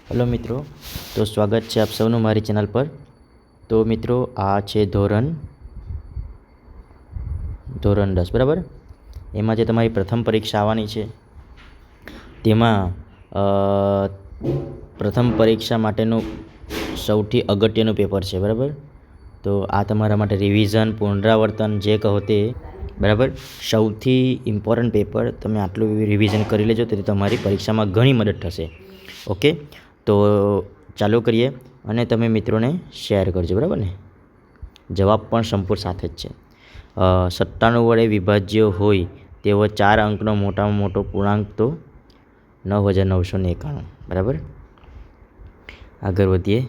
Hello મિત્રો, તો સ્વાગત છે આપ સૌનું મારી ચેનલ પર. તો મિત્રો, આ છે ધોરણ 10, બરાબર. એમાં જે તમારી પ્રથમ પરીક્ષા આવવાની છે તેમાં પ્રથમ પરીક્ષા માટેનું સૌથી અગત્યનું પેપર છે, બરાબર. તો આ તમારા માટે રિવિઝન, પુનરાવર્તન જે કહો તે, બરાબર. સૌથી ઇમ્પોર્ટન્ટ પેપર. તમે આટલું રિવિઝન કરી લેજો તેથી તમારી પરીક્ષામાં ઘણી મદદ થશે. ઓકે, તો ચાલુ કરીએ અને તમે મિત્રોને શેર કરજો, બરાબર ને. જવાબ પણ સંપૂર્ણ સાથે જ છે. 97 વડે વિભાજ્ય હોય તેવો 4 અંકનો મોટામાં મોટો પૂર્ણાંક તો 9991, બરાબર. આગળ વધીએ.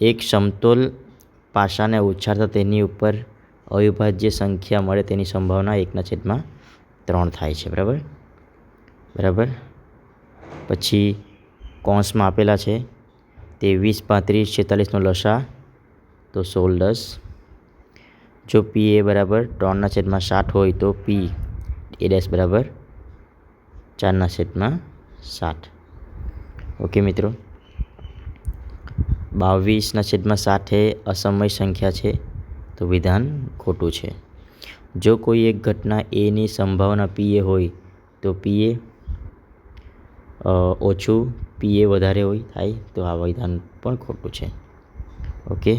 એક સમતોલ પાસાને ઉછાળતા તેની ઉપર અવિભાજ્ય સંખ્યા મળે તેની સંભાવના 1/3 થાય છે, બરાબર. પછી કૌંસમાં આપેલા છે 23, 35, 46નો લસા તો 16, 10. જો પી એ બરાબર 3/7 હોય તો પી એ ડેશ બરાબર 4/7. ઓકે મિત્રો. 22/7 એ અસમય સંખ્યા છે તો વિધાન ખોટું છે. જો કોઈ એક ઘટના એની સંભાવના પી એ હોય તો પી એ ઓછું પી એ વધારે હોય થાય તો આ વિધાન પણ ખોટું છે. ઓકે.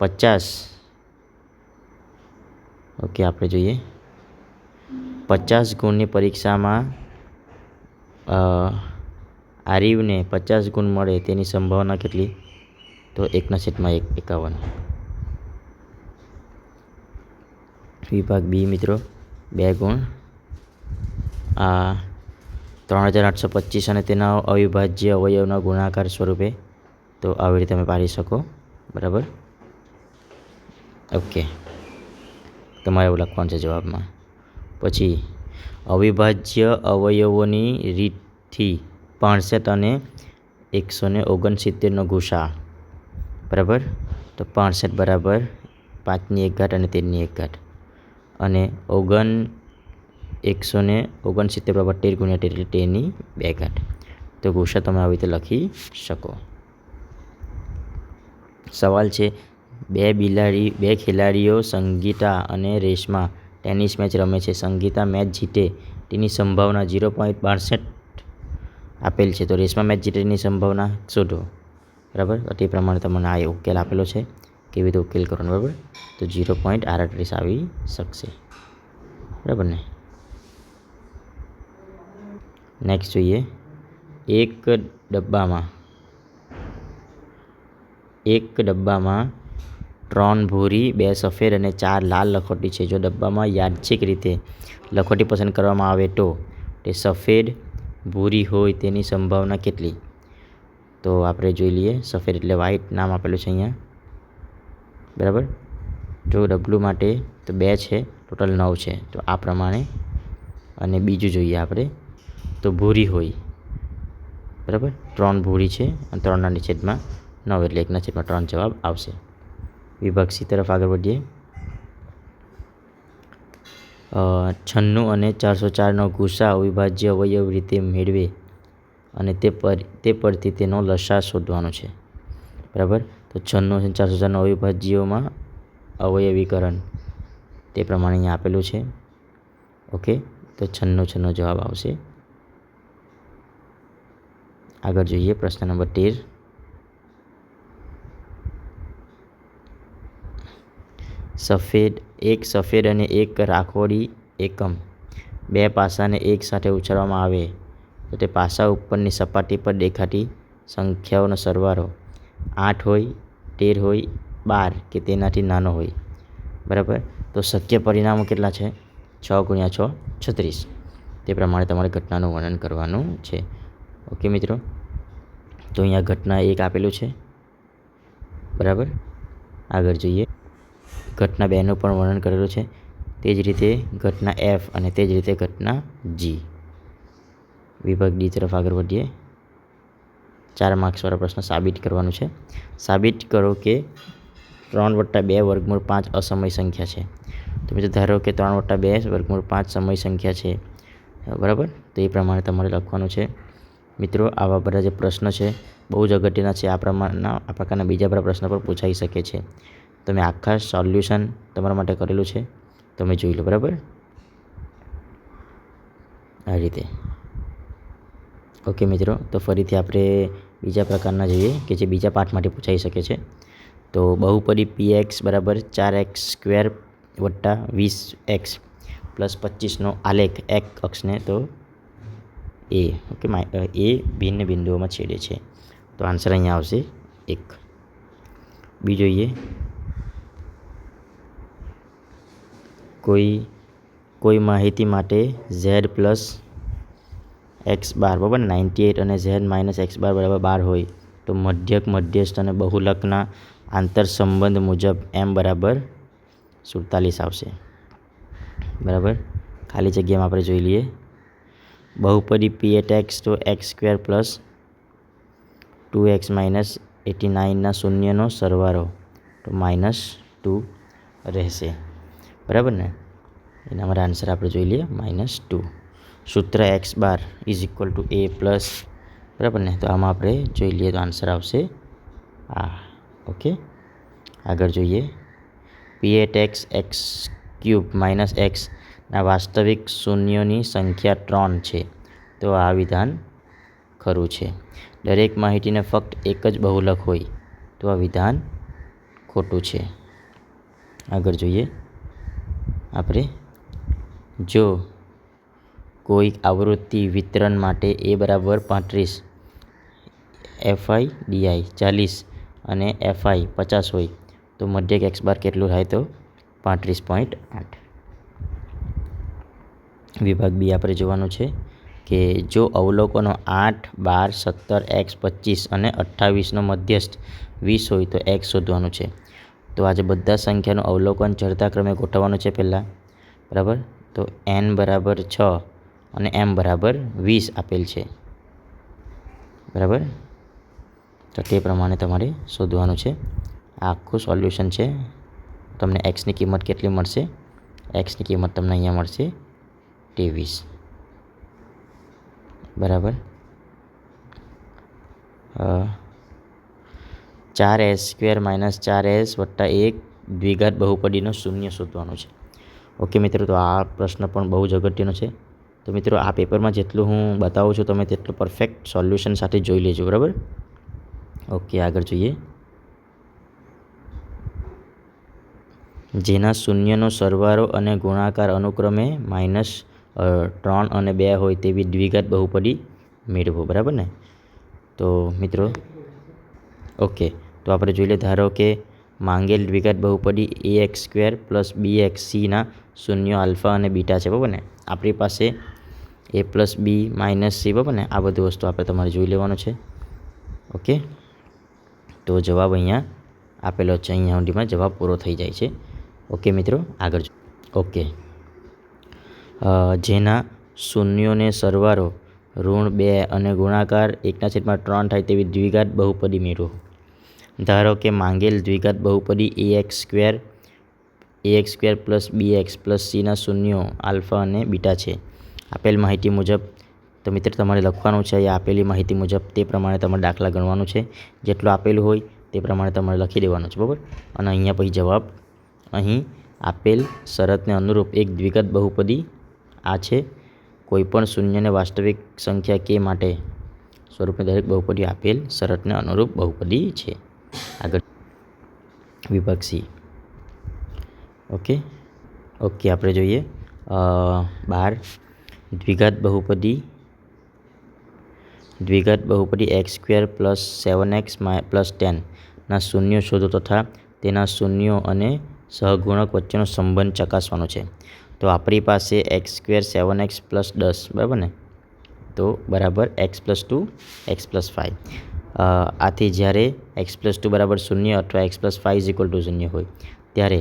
50. ઓકે, આપણે જોઈએ 50 ગુણની પરીક્ષામાં આરીવને 50 ગુણ મળે તેની સંભાવના કેટલી? તો 1/51. વિભાગ બી મિત્રો 2 ગુણ. 3825 અને તેના અવિભાજ્ય અવયવના ગુણાકાર સ્વરૂપે. તો આવી રીતે તમે પાડી શકો, બરાબર. ઓકે, તમારે એવું લખવાનું છે જવાબમાં. પછી અવિભાજ્ય અવયવોની રીતથી 65 અને 169નો ગુસા, બરાબર. તો 65 બરાબર 5ની 1 ઘાત અને 13ની 1 ઘાત અને 169 બરાબર 13 × 13 એટલે 13ની 2 ઘાત. તો ગુસા તમે આવી રીતે લખી શકો. સવાલ છે બે ખેલાડીઓ સંગીતા અને રેશમા ટેનિસ મેચ રમે છે. સંગીતા મેચ જીતે તેની સંભાવના 0.62 આપેલ છે. તો રેશમા મેચ જીતે તેની સંભાવના શોધો, બરાબર. તો તે પ્રમાણે તમને આ ઉકેલ આપેલો છે, કેવી રીતે ઉકેલ કરવાનો, બરાબર. તો 0.38 આવી શકશે, બરાબર ને. નેક્સ્ટ જોઈએ. એક ડબ્બામાં 3 ભૂરી, 2 સફેદ અને 4 લાલ લખોટી છે. જો ડબ્બામાં યાદચ્છિક રીતે લખોટી પસંદ કરવામાં આવે તો તે સફેદ, ભૂરી હોય તેની સંભાવના કેટલી? તો આપણે જોઈ લઈએ. સફેદ એટલે વ્હાઇટ નામ આપેલું છે અહીંયા, બરાબર. જો ડબલું માટે તો 2 છે, ટોટલ 9 છે. તો આ પ્રમાણે. અને બીજું જોઈએ આપણે તો ભૂરી હોય, બરાબર. 3 ભૂરી છે અને 3/9 એટલે 1/3 જવાબ આવશે. વિભાગ સી તરફ આગળ વધીએ. 96 અને 404નો ગુસા અવિભાજ્ય અવયવ રીતે મેળવે અને તે પરથી તેનો લસા શોધવાનો છે, બરાબર. તો 96 અને 404ના અવિભાજ્યોમાં અવયવીકરણ તે પ્રમાણે અહીંયા આપેલું છે. ઓકે, તો 96 જવાબ આવશે. આગળ જોઈએ પ્રશ્ન નંબર 13. એક સફેદ અને એક રાખોડી એકમ 2 પાસાને એક સાથે ઉછાળવામાં આવે તો તે પાસા ઉપરની સપાટી પર દેખાતી સંખ્યાઓનો સરવાળો 8 હોય, 13 હોય, 12 કે તેનાથી નાનો હોય, બરાબર. તો શક્ય પરિણામો કેટલા છે? 6 × 6 36. તે પ્રમાણે તમારે ઘટનાનું વર્ણન કરવાનું છે. ઓકે મિત્રો. તો અહીંયા ઘટના 1 આપેલું છે, બરાબર. આગળ જોઈએ. ઘટના 2નું પણ વર્ણન કરેલું છે. તે જ રીતે ઘટના એફ અને તે જ રીતે ઘટના જી. વિભાગ ડી તરફ આગળ વધીએ. 4 માર્ક્સવાળા પ્રશ્ન સાબિત કરવાનું છે. સાબિત કરો કે 3/2 √ 5 અસમય સંખ્યા છે. તો મિત્રો ધારો કે 3/2 √ 5 સમય સંખ્યા છે, બરાબર. તો એ પ્રમાણે તમારે લખવાનું છે. મિત્રો આવા બધા જે પ્રશ્નો છે બહુ જ અગત્યના છે. આ પ્રકારના બીજા બધા પ્રશ્નો પણ પૂછાઈ શકે છે. તમે આખા સોલ્યુશન તમારા માટે કરેલું છે, તમે જોઈ લો. બરાબર, આ રીતે. ઓકે મિત્રો, તો ફરીથી આપણે બીજા પ્રકારના જોઈએ કે જે બીજા પાઠમાંથી પૂછાઈ શકે છે. તો બહુપદી px બરાબર 4x² વત્તા 20x પ્લસ 25નો આલેખ એક અક્ષને તો એ ઓકે એ ભિન્ન બિંદુઓમાં છેદે છે. તો આન્સર અહીંયા આવશે 1. બી જોઈએ, કોઈ માહિતી માટે z પ્લસ x બાર બરાબર 98 અને z માઇનસ x બાર બરાબર 12 હોય તો મધ્યક, મધ્યસ્થ અને બહુલકના આંતરસંબંધ મુજબ m બરાબર 47 આવશે. બરાબર, ખાલી જગ્યામાં આપણે જોઈ લઈએ. બહુપદી p(x) તો x² પ્લસ 2x માઇનસ 89ના શૂન્યનો સરવાળો તો -2 રહેશે. બરાબર ને, એના માટે આન્સર આપણે જોઈ લઈએ -2. સૂત્ર x bar is equal to a plus, બરાબર ને, તો આમાં આપણે જોઈ લઈએ તો આન્સર આવશે આ. ઓકે, આગળ જોઈએ. p(x) x³ માઇનસ x ના વાસ્તવિક શૂન્યોની સંખ્યા 3 છે તો આ વિધાન ખરું છે. દરેક માહિતીને ફક્ત એક જ બહુલક હોય તો આ વિધાન ખોટું છે. આગળ જોઈએ આપણે. જો કોઈ આવૃત્તિ વિતરણ માટે a બરાબર 35, fi di 40 અને fi 50 હોય તો મધ્યક x બાર કેટલું થાય તો 35.8. વિભાગ બી આપણે જોવાનું છે કે જો અવલોકનો 8, 12, 17, x 25 અને 28નો મધ્યસ્થ 20 હોય તો x શોધવાનું છે. તો આજે બધા સંખ્યાનું અવલોકન ચડતા ક્રમે ગોઠવવાનું છે પહેલાં. બરાબર, તો n બરાબર 6 અને m બરાબર 20 આપેલ છે. બરાબર, તો તે પ્રમાણે તમારે શોધવાનું છે. આ આખું સોલ્યુશન છે. તમને એક્સની કિંમત કેટલી મળશે? એક્સની કિંમત તમને અહીંયા મળશે 23. બરાબર, 4s² માઇનસ 4s વત્તા 1 દ્વિઘાત બહુપદીનો શૂન્ય શોધવાનું છે. ઓકે મિત્રો, તો આ પ્રશ્ન પણ બહુ જ અગત્યનો છે. તો મિત્રો આ પેપરમાં જેટલું હું બતાવું છું તમે તેટલું પરફેક્ટ સોલ્યુશન સાથે જોઈ લેજો. બરાબર, ઓકે, આગળ જોઈએ. જેના શૂન્યનો સરવાળો અને ગુણાકાર અનુક્રમે -3 અને 2 હોય તેવી દ્વિઘાત બહુપદી મેળવો. બરાબર ને, તો મિત્રો ઓકે, તો આપણે જોઈ લે. ધારો કે માંગેલ દ્વિઘાત બહુપદી ax² પ્લસ bxc ના શૂન્યો આલ્ફા અને બીટા છે. બરાબર ને, આપણી પાસે a plus B minus C, બરાબર ને, આ બધી વસ્તુ આપણે તમારે જોઈ લેવાનું છે. ઓકે, તો જવાબ અહીંયા આપેલો છે. અહીંયા સુધીમાં જવાબ પૂરો થઈ જાય છે. ઓકે મિત્રો, આગળ. ઓકે, જેના શૂન્યોને સરવાળો -2 અને ગુણાકાર 1/3 થાય તેવી દ્વિઘાત બહુપદી મેળવો. ધારો કે માંગેલ દ્વિઘાત બહુપદી ax² પ્લસ bx પ્લસ cના શૂન્યો આલ્ફા અને બીટા છે. આપેલ માહિતી મુજબ, તો મિત્ર તમારે લખવાનું છે અહીંયા આપેલી માહિતી મુજબ તે પ્રમાણે તમારે દાખલા ગણવાનું છે. જેટલું આપેલું હોય તે પ્રમાણે તમારે લખી દેવાનું છે. બરાબર, અને અહીંયા પછી જવાબ અહીં આપેલ શરતને અનુરૂપ એક દ્વિઘાત બહુપદી આ છે. કોઈપણ શૂન્યને વાસ્તવિક સંખ્યા k માટે સ્વરૂપની દરેક બહુપદી આપેલ શરતને અનુરૂપ બહુપદી છે. આગળ વિભાગ સી. ઓકે, આપણે જોઈએ 12 દ્વિઘાત બહુપદી x² પ્લસ 7x પ્લસ 10 ના શૂન્યો શોધો તથા તેના શૂન્યો અને સહગુણક વચ્ચેનો સંબંધ ચકાસવાનો છે. તો આપણી પાસે x² 7x પ્લસ 10, બરાબર ને, તો બરાબર x પ્લસ 2 x પ્લસ 5. આથી જ્યારે x પ્લસ 2 બરાબર 0 અથવા x plus 5 is equal to 0 હોય ત્યારે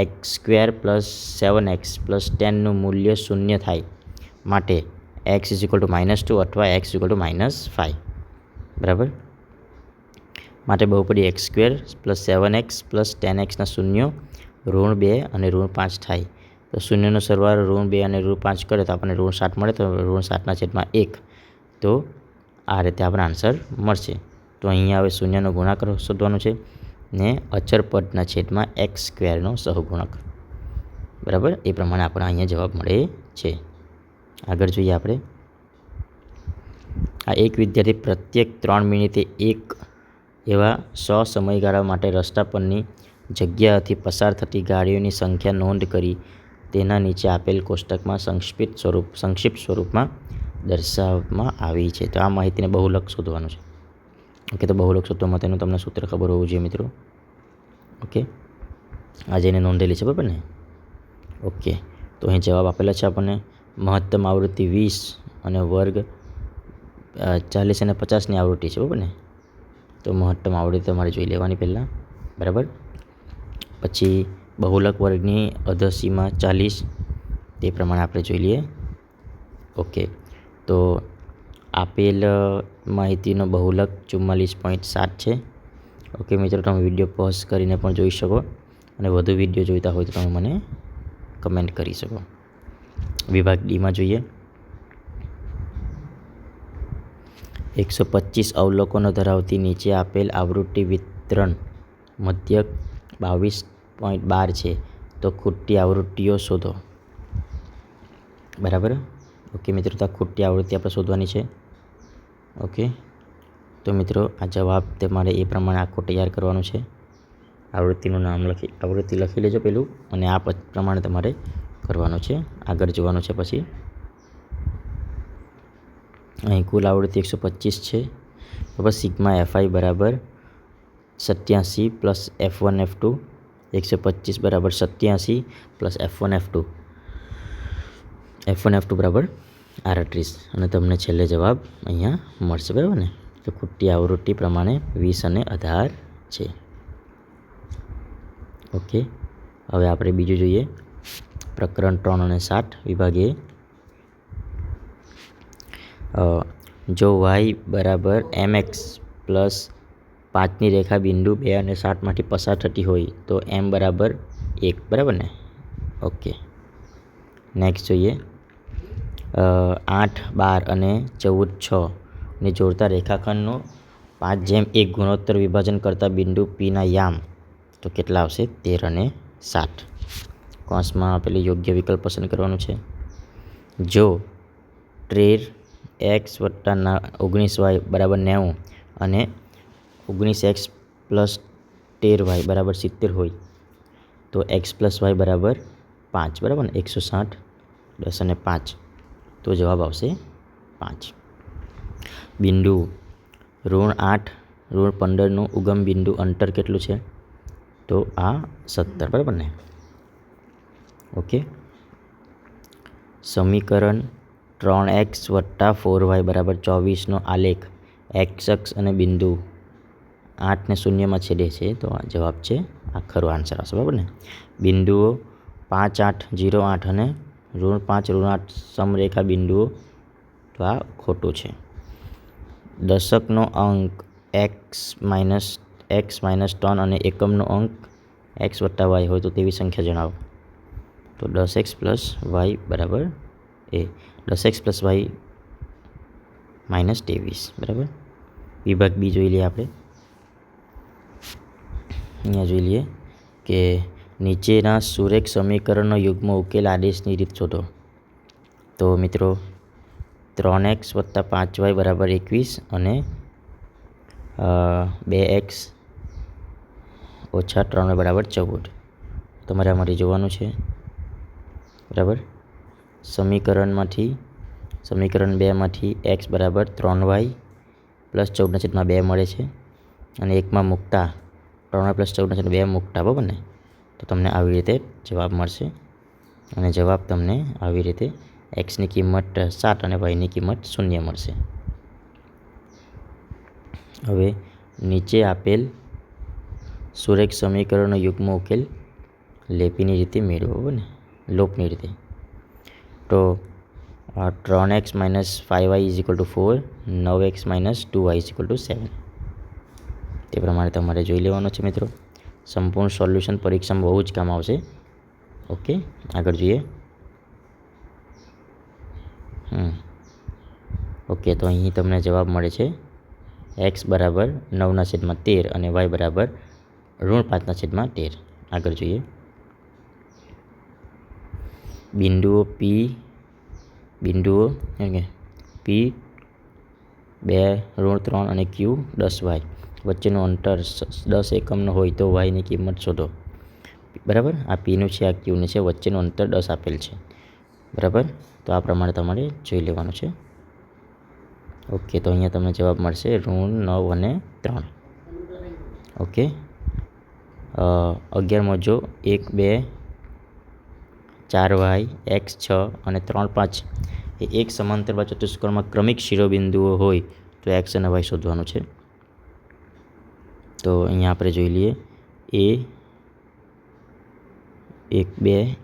x² પ્લસ 7x પ્લસ 10નું મૂલ્ય 0 થાય માટે x ઇઝ ઇક્વલ ટુ -2 અથવા x ઇઝ ઇક્વલ ટુ -5. બરાબર, માટે બહુપદી x² પ્લસ 7x પ્લસ 10xના શૂન્યો -2 અને -5 થાય. તો શૂન્યનો સરવાળો -2 અને -5 કરે તો આપણને -7 મળે. તો -7/1, તો આ રીતે આપણે આન્સર મળશે. તો અહીંયા હવે શૂન્યનો ગુણાકાર શોધવાનો છે ને અચર પદના છેદમાં એક્સ સ્ક્વેરનો સહગુણક. બરાબર, એ પ્રમાણે આપણે અહીંયા જવાબ મળે છે. આગળ જોઈએ આપણે. આ એક વિદ્યાર્થી પ્રત્યેક 3 મિનિટે એક એવા 100 સમયગાળા માટે રસ્તા પરની જગ્યાએથી પસાર થતી ગાડીઓની સંખ્યા નોંધ કરી તેના નીચે આપેલ કોષ્ટકમાં સંક્ષિપ્ત સ્વરૂપમાં દર્શાવવામાં આવી છે. તો આ માહિતીને બહુલક શોધવાનું છે. ઓકે, તો બહુલક શોધવા માટેનું તમને સૂત્ર ખબર હોવું જોઈએ મિત્રો. ઓકે, આજે એને નોંધેલી છે, બરાબર ને? ઓકે, તો અહીં જવાબ આપેલા છે આપણને. મહત્તમ આવૃત્તિ 20 અને વર્ગ 40 અને 50ની આવૃત્તિ છે, બરાબર ને? તો મહત્તમ આવૃત્તિ તમારે જોઈ લેવાની પહેલાં, બરાબર. પછી બહુલક વર્ગની અધસીમા 40, તે પ્રમાણે આપણે જોઈ લઈએ. ઓકે, તો આપેલ માહિતીનો બહુલક 44.7 છે. ઓકે મિત્રો, તમે વિડીયો પોઝ કરીને પણ જોઈ શકો અને વધુ વિડીયો જોઈતા હોય તો તમે મને કમેન્ટ કરી શકો. વિભાગ ડીમાં જોઈએ. 125 અવલોકનો ધરાવતી નીચે આપેલ આવૃત્તિ વિતરણ મધ્યક 22.12 છે. તો ખૂટતી આવૃત્તિઓ શોધો. બરાબર. ઓકે મિત્રો, તો આ ખૂટતી આવૃત્તિ આપણે શોધવાની છે. ઓકે, તો મિત્રો આ જવાબ તમારે એ પ્રમાણે આખો તૈયાર કરવાનું છે. આવૃત્તિનું નામ આવૃત્તિ લખી લેજો પેલું, અને આ પ્રમાણે તમારે કરવાનું છે. આગળ જોવાનું છે. પછી અહીં કુલ આવૃત્તિ 125 છે. બરાબર. સિગ્મા એફઆઈ બરાબર 87 પ્લસ F1 F2, 125 બરાબર 87 પ્લસ F1 F2 બરાબર 38, અને તમને છેલ્લે જવાબ અહીંયા મળશે. બરાબર ને? તો ખૂટતી આવૃત્તિ પ્રમાણે 20 અને 18 છે. ઓકે, હવે આપણે બીજું જોઈએ. પ્રકરણ 3 અને 7 વિભાગ એ. જો y બરાબર mx પ્લસ 5ની રેખા બિંદુ 2 અને 7માંથી પસાર થતી હોય તો m બરાબર 1. બરાબર ને? ઓકે, નેક્સ્ટ જોઈએ. 8, 12 અને 14, 6 ને જોડતા રેખાખંડનું 5:1 ગુણોત્તર વિભાજન કરતા બિંદુ Pના યામ તો કેટલા આવશે? 13 અને 7. કૌંસમાં આપેલું યોગ્ય વિકલ્પ પસંદ કરવાનું છે. જો 13x + 19y બરાબર 90 અને 19x પ્લસ 13y બરાબર 70 હોય તો x પ્લસ y બરાબર 5. બરાબર ને? 160, 10 અને 5, તો જવાબ આવશે 5. બિંદુ -8, -15નું ઉગમ બિંદુ અંતર કેટલું છે? તો આ 17. બરાબર ને? ઓકે, સમીકરણ 3x + 4y બરાબર 24નો આલેખ x અક્ષ અને બિંદુ 8ને શૂન્યમાં છેદે છે તો આ જવાબ છે, આ ખરો આન્સર આવશે. બરાબર ને? બિંદુઓ 5, 8, 0, 8 અને -5, -8 સમરેખા બિંદુઓ, તો આ ખોટું છે. દશકનો અંક x -3 અને એકમનો અંક x + y હોય તો તેવી સંખ્યા જણાવો. તો 10x + y બરાબર 10x + y - 23. બરાબર. વિભાગ બી જોઈ લઈએ આપણે. અહીંયા જોઈ લઈએ કે નીચેના સુરેખ સમીકરણનો યુગ્મ ઉકેલ આદેશની રીત શોધો. તો મિત્રો 3x + 5y બરાબર 21 અને 2x - 3y બરાબર 14. તમારે આમાંથી જોવાનું છે. બરાબર. સમીકરણ 2માંથી x બરાબર 3y પ્લસ 14/2 મળે છે, અને એકમાં મૂકતા 3y પ્લસ 14/2 મૂકતા. બરાબર ને? તો તમને આવી રીતે જવાબ મળશે, અને જવાબ તમને આવી રીતે xની કિંમત 7 અને yની કિંમત 0 મળશે. હવે નીચે આપેલ સુરેખ સમીકરણનો યુગ્મ ઉકેલ લોપની રીતે મેળવો. બરાબર ને? લોપની રીતે. તો 3x - 5y = 4, 9x - 2y = 7. તે પ્રમાણે તમારે જોઈ લેવાનું છે મિત્રો. સંપૂર્ણ સોલ્યુશન પરીક્ષામાં બહુ જ કામ આવશે. ઓકે, આગળ જોઈએ. ઓકે, તો અહીં તમને જવાબ મળે છે x બરાબર 9/13 અને y બરાબર -5/13. આગળ જોઈએ. બિંદુઓ P 2 -3 અને Q 10y વચ્ચેનું અંતર 10 એકમનું હોય તો yની કિંમત શોધો. બરાબર, આ પીનું છે, આ ક્યુનું છે, વચ્ચેનું અંતર 10 આપેલ છે. બરાબર, તો આ પ્રમાણે તમારે જોઈ લેવાનું છે. ઓકે, તો અહીંયા તમને જવાબ મળશે -9 અને 3. ઓકે, 11 જો 1 2 4y x 6 અને 3 5 એ એક સમાંતર ચતુષ્કોણમાં ક્રમિક શિરોબિંદુઓ હોય તો x અને y શોધવાનું છે. તો અહીંયા આપણે જોઈ લઈએ. A 1 2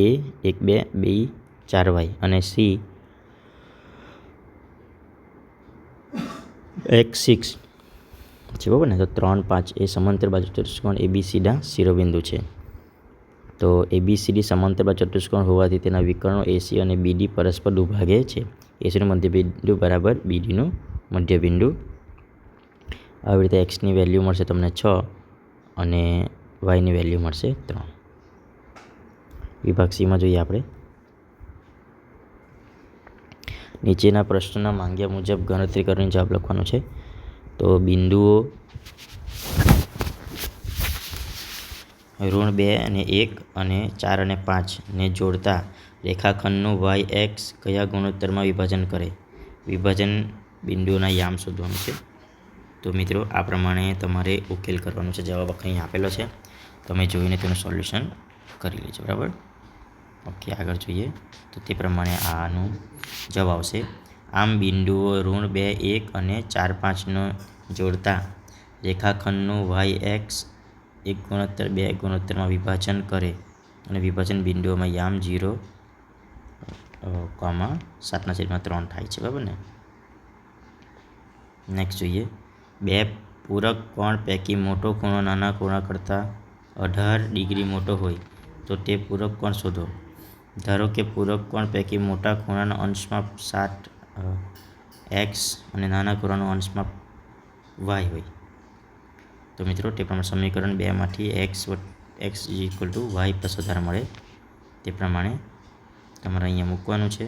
A 1 2 B 4y અને C x 6 છે. બરાબર ને? તો 3 5 એ સમાંતર બાજુ ચતુષ્કોણ ABCના શિરોબિંદુ છે. તો ABCD સમાંતર બાજુ ચતુષ્કોણ હોવાથી તેના વિકર્ણો AC અને BD પરસ્પર દુભાગે છે. ACનું મધ્યબિંદુ બરાબર BDનું મધ્યબિંદુ. આવી રીતે xની વેલ્યુ મળશે તમને 6 અને yની વેલ્યુ મળશે 3. વિભાગ Cમાં જોઈએ આપણે. નીચેના પ્રશ્નના માંગ્યા મુજબ ગણતરી કરીને જવાબ લખવાનો છે. તો બિંદુઓ -2 અને 1 અને 4 અને 5 ને જોડતા રેખાખંડનું yx કયા ગુણોત્તરમાં વિભાજન કરે? વિભાજન બિંદુઓના યામ શોધવાનું છે. તો મિત્રો, આ પ્રમાણે તમારે ઉકેલ કરવાનો છે. જવાબ અહીં આપેલો છે, તમે જોઈને તેનું સોલ્યુશન કરી લેજો. બરાબર, ઓકે, આગળ જોઈએ. તો તે પ્રમાણે આનું જવાબ આવશે. આમ બિંદુઓ -2 1 અને 4 5નો જોડતા રેખાખંડનું yx 1:2 ગુણોત્તરમાં વિભાજન કરે અને વિભાજન બિંદુઓમાં યામ 0, 7/3 થાય છે. બરાબર ને? નેક્સ્ટ જોઈએ. બે પૂરક કોણ પૈકી મોટો ખૂણો નાના ખૂણા કરતાં 18 ડિગ્રી મોટો હોય તો તે પૂરક કોણ શોધો. ધારો કે પૂરક કોણ પૈકી મોટા ખૂણાનો અંશ માપ 60 x અને નાના ખૂણાનો અંશ માપ y હોય. તો મિત્રો, તે પ્રમાણે સમીકરણ 2માંથી x = y + 18 મળે. તે પ્રમાણે તમારે અહીંયા મૂકવાનું છે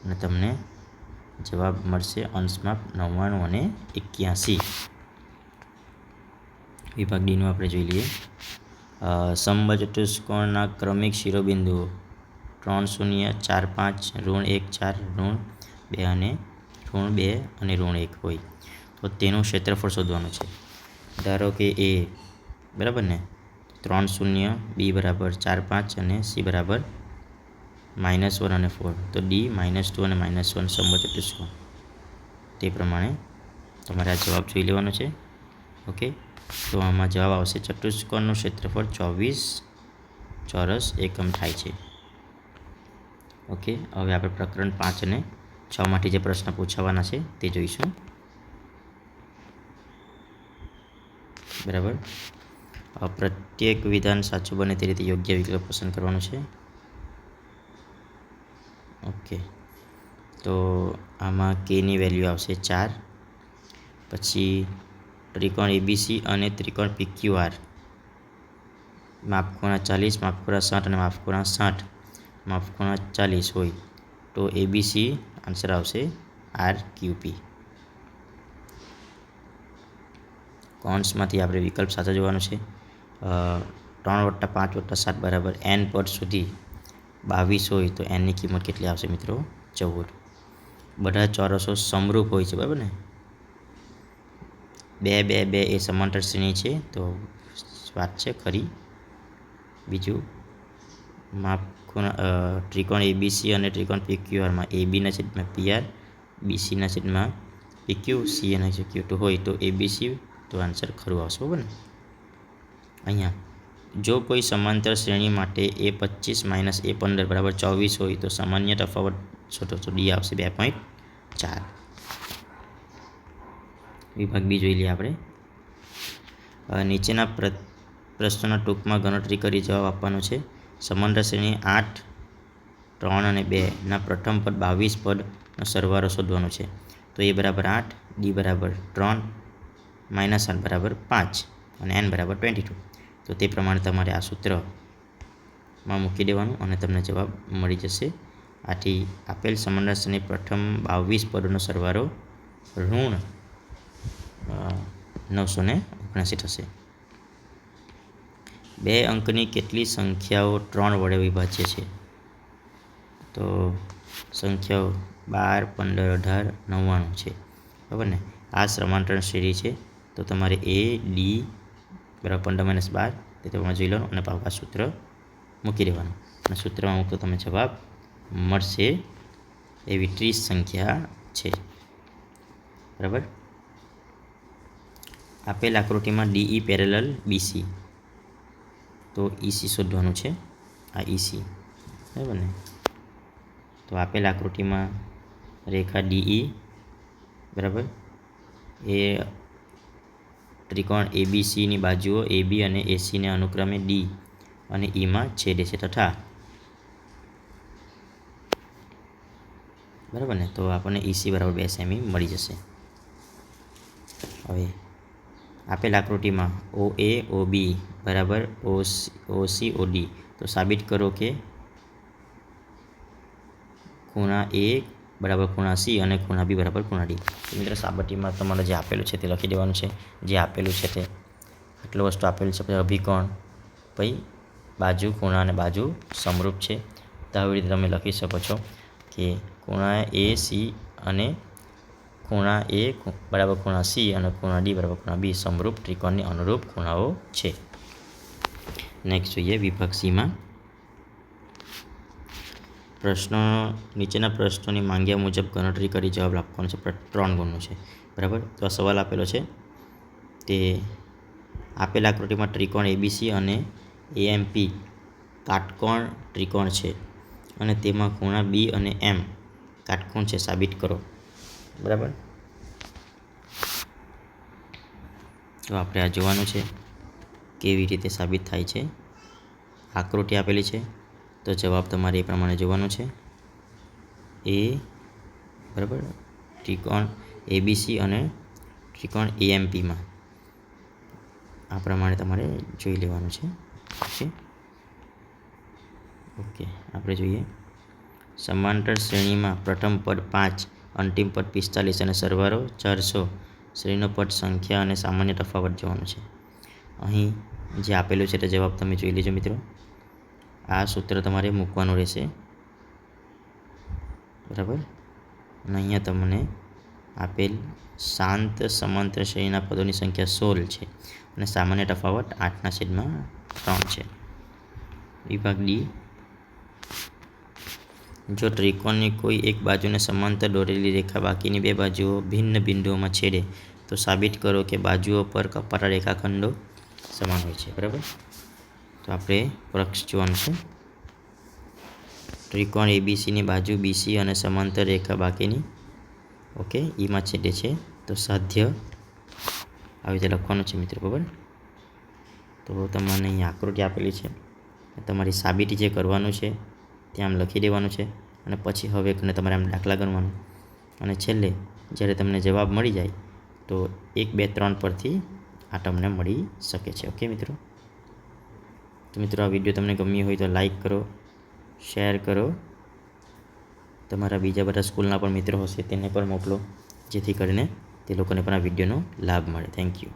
અને તમને જવાબ મળશે અંશ માપ 99 અને 81. વિભાગ Dનું આપણે જોઈ લઈએ. સમબાજુ ચતુષ્કોણના ક્રમિક શિરોબિંદુઓ 3 0 4 5 -1 4 -2 અને -1 હોય તો તેનું ક્ષેત્રફળ શોધવાનું છે. ધારો કે A બરાબર ને 3 0, B બરાબર 4 5 અને C બરાબર -1 અને 4, તો D -2 અને -1 સમબાજુ ચતુષ્કોણ. તે પ્રમાણે તમારે આ જવાબ જોઈ લેવાનો છે. ઓકે, તો આમાં જવાબ આવશે ચતુષ્કોણનું ક્ષેત્રફળ 24 ચોરસ એકમ થાય છે. ઓકે, હવે આપણે પ્રકરણ 5 અને 6 માંથી જે પ્રશ્ન પૂછાવાના છે તે જોઈશું. બરાબર, પ્રત્યેક વિધાન સાચું બને તે રીતે યોગ્ય વિકલ્પ પસંદ કરવાનો છે. ઓકે, તો આમાં Kની વેલ્યુ આવશે 4. પછી ત્રિકોણ ABC અને ત્રિકોણ PQR માપખૂણા 40, માપખૂણા 60 અને માપખૂણા 60, માપખૂણા 40 હોય તો ABC આન્સર આવશે RQP. કૌંસમાંથી આપણે વિકલ્પ સાચો જોવાનો છે. 3 + 5 + 7 બરાબર n પદ સુધી 22 હોય તો nની કિંમત કેટલી આવશે મિત્રો? 14. બધા ચોરસો સમરૂપ હોય છે. બરાબર ને? 2 2 2 એ સમાંતર શ્રેણી છે, તો વાત છે ખરી. બીજું, ત્રિકોણ ABC અને ત્રિકોણ PQRમાં ABના છેદમાં PR, BCના છેદમાં PQ, CAના છેદમાં Q2 હોય તો ABC, તો આન્સર ખરું આવશે. બરાબર ને? અહીંયા જો કોઈ સમાંતર શ્રેણી માટે A25 - A15 બરાબર 24 હોય તો સામાન્ય તફાવત શોધો, તો D આવશે 2.4. વિભાગ B જોઈ લઈએ આપણે. નીચેના પ્રશ્નોના ટૂંકમાં ગણતરી કરી જવાબ આપવાનો છે. સમાંતર શ્રેણી 8, 3 અને 2ના પ્રથમ પદ 22 પદનો સરવાળો શોધવાનો છે. તો a બરાબર 8, d બરાબર 3, -8 બરાબર 5 અને n બરાબર 22. તો તે પ્રમાણે તમારે આ સૂત્રમાં મૂકી દેવાનું અને તમને જવાબ મળી જશે. આથી આપેલ સમાંતર શ્રેણી પ્રથમ 22 પદોનો સરવાળો ઋણ 979 થશે. 2 અંકની કેટલી સંખ્યાઓ 3 વડે વિભાજ્ય છે? તો સંખ્યાઓ 12, 15, 18, 99 છે. બરાબર ને? આ સમાંતર શ્રેણી છે. તો તમારે a, d બરાબર 15 - 12 તે તમે જોઈ લો અને પાછા સૂત્ર મૂકી દેવાનું અને સૂત્રમાં મૂકતો તમને જવાબ મળશે. એવી 30 સંખ્યા છે. બરાબર. આપેલ આકૃતિમાં DE પેરેલલ BC. તો EC શોધવાનું છે. આ EC. બરાબર ને? તો આપેલ આકૃતિમાં રેખા DE બરાબર એ ત્રિકોણ ABCની બાજુઓ AB અને ACને અનુક્રમે D અને Eમાં છેદે છે તથા બરાબર ને? તો આપણને EC બરાબર 2 સેમી મળી જશે. હવે આપેલ આકૃતિમાં OA OB બરાબર OC OD. તો સાબિત કરો કે ખૂણા A બરાબર ખૂણા C અને ખૂણા B બરાબર ખૂણા D. તો મિત્રો સાબિતીમાં તમારે જે આપેલું છે તે લખી દેવાનું છે. જે આપેલું છે તે આટલું વસ્તુ આપેલું છે. પછી અભિકોણ, પછી બાજુ ખૂણા અને બાજુ સમરૂપ છે. તો આવી રીતે તમે લખી શકો છો કે ખૂણા AC અને ખૂણા A બરાબર ખૂણા C અને ખૂણા D બરાબર ખૂણા B સમરૂપ ત્રિકોણની અનુરૂપ ખૂણાઓ છે. નેક્સ્ટ જોઈએ વિભાગ Cમાં પ્રશ્નો. નીચેના પ્રશ્નોની માંગ્યા મુજબ ગણતરી કરી જવાબ લખવાનો છે. 3 ગુણનું છે. બરાબર. તો આ સવાલ આપેલો છે તે આપેલ આકૃતિમાં ત્રિકોણ ABC અને AMP કાટકોણ ત્રિકોણ છે અને તેમાં ખૂણા B અને M કાટકોણ છે. સાબિત કરો. બરાબર. તો આપણે આ જોવાનું છે કેવી રીતે સાબિત થાય છે. આકૃતિ આપેલી છે તો જવાબ તમારે એ પ્રમાણે જોવાનું છે. એ બરાબર ત્રિકોણ ABC અને ત્રિકોણ AMPમાં આ પ્રમાણે તમારે જોઈ લેવાનું છે. ઓકે. આપણે જોઈએ સમાંતર શ્રેણીમાં પ્રથમ પદ 5, અંતિમ પદ 45 અને સરવાળો 400. શ્રેણીનો પદ સંખ્યા અને સામાન્ય તફાવત જોવાનું છે. અહીં જે આપેલું છે તે જવાબ તમે જોઈ લેજો મિત્રો. આ સૂત્ર તમારે મૂકવાનું રહેશે. બરાબર. અને અહીંયા તમને આપેલ શાંત સમાંતર શ્રેણીના પદોની સંખ્યા 16 છે અને સામાન્ય તફાવત 8/3 છે. વિભાગ D. જો ત્રિકોણની કોઈ એક બાજુને સમાંતર દોરેલી રેખા બાકીની 2 બાજુઓ ભિન્ન બિંદુઓમાં છેદે તો સાબિત કરો કે બાજુઓ પર કપાતા રેખાખંડો સમાન હોય છે. બરાબર. તો આપણે પક્ષ જોવાનું છે. ત્રિકોણ ABCની બાજુ BC અને સમાંતર રેખા બાકીની Eમાં છેદે છે તો સાધ્ય આવી રીતે લખવાનું છે મિત્રો. બરાબર. તો તમને અહીં આકૃતિ આપેલી છે. તમારી સાબિતી જે કરવાનું છે ત્યાં આમ લખી દેવાનું છે અને પછી હવે તમારે આમ દાખલા ગણવાનું અને છેલ્લે જ્યારે તમને જવાબ મળી જાય તો 1, 2, 3 પરથી આ તમને મળી શકે છે. ઓકે મિત્રો. તો મિત્રો આ વિડીયો તમને ગમ્યો હોય તો લાઈક કરો, શેર કરો. તમારા બીજા બધા સ્કૂલના પણ મિત્રો હશે તેને પણ મોકલો જેથી કરીને તે લોકોને પણ આ વિડીયોનો લાભ મળે. Thank you.